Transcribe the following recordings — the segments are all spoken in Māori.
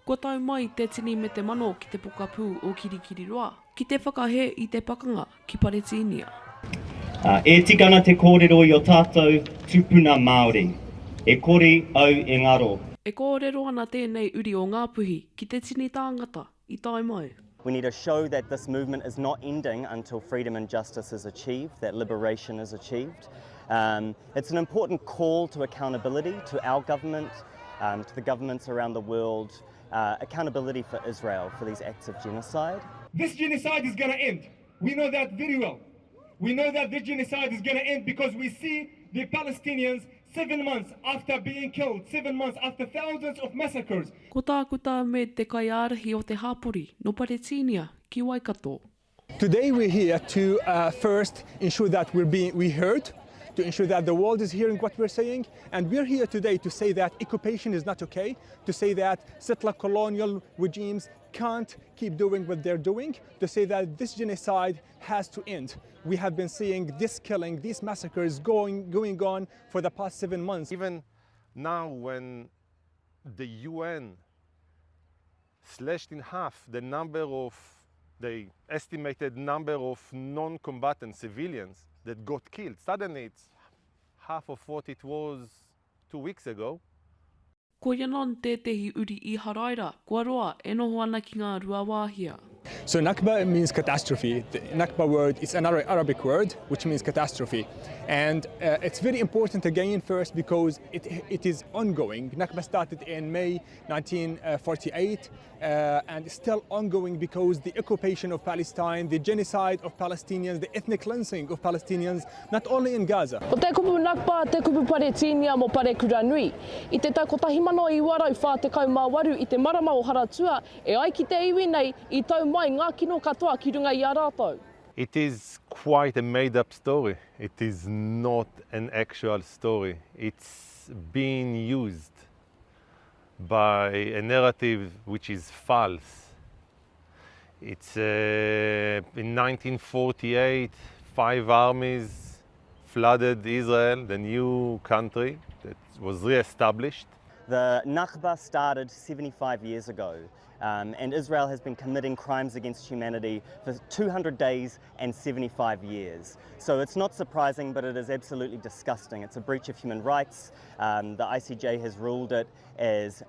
Ko tau mai te tini me te mano ki te pokapuu o Kirikiriroa, ki te whakahee i te pakanga ki Paratinia. E tikana te kōrero i o tātou tupuna Māori. E kore au e ngaro. E kōrero ana tēnei uri o ngā puhi ki te tini tāngata i tai mai. We need to show that this movement is not ending until freedom and justice is achieved, that liberation is achieved. It's an important call to accountability to our government, to the governments around the world, accountability for Israel for these acts of genocide. This genocide is going to end. We know that very well. We know that this genocide is going to end because we see the Palestinians 7 months after being killed, 7 months after thousands of massacres. Ko tākuta me te kaiārahi o te hapori no Paratinia ki Waikato. Today we're here to first ensure that we heard, to ensure that the world is hearing what we're saying, and we're here today to say that occupation is not okay, to say that settler colonial regimes can't keep doing what they're doing, to say that this genocide has to end. We have been seeing this killing, these massacres going on for the past 7 months. Even now when the UN slashed in half the estimated number of non-combatant civilians that got killed, suddenly it's half of what it was 2 weeks ago. Ko ianon teetehi uri I haraira, kua roa e noho ana ki ngā ruawāhia. So Nakba means catastrophe. The Nakba word is another Arabic word which means catastrophe. And it's very important again first because it is ongoing. Nakba started in May 1948 and is still ongoing because the occupation of Palestine, the genocide of Palestinians, the ethnic cleansing of Palestinians, not only in Gaza. O te kupu Nakba, te kupu Paratinia mo Parekura nui. I te takotahimano I warau whā te kaumāwaru I te marama o Haratua, e ai ki te iwi nei I tau mai ngā kino katoa ki runga I a rātou. It is quite a made-up story. It is not an actual story. It's being used by a narrative which is false. It's in 1948, 5 armies flooded Israel, the new country that was re-established. The Nakba started 75 years ago, and Israel has been committing crimes against humanity for 200 days and 75 years. So it's not surprising, but it is absolutely disgusting. It's a breach of human rights. The ICJ has ruled it as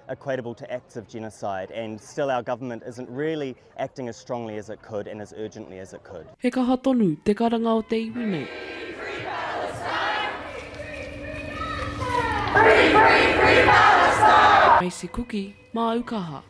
equatable to acts of genocide, and still our government isn't really acting as strongly as it could and as urgently as it could. He kaha tonu te karanga o te iwi nei. Free Palestine! Maisi kuki, mā Aukaha.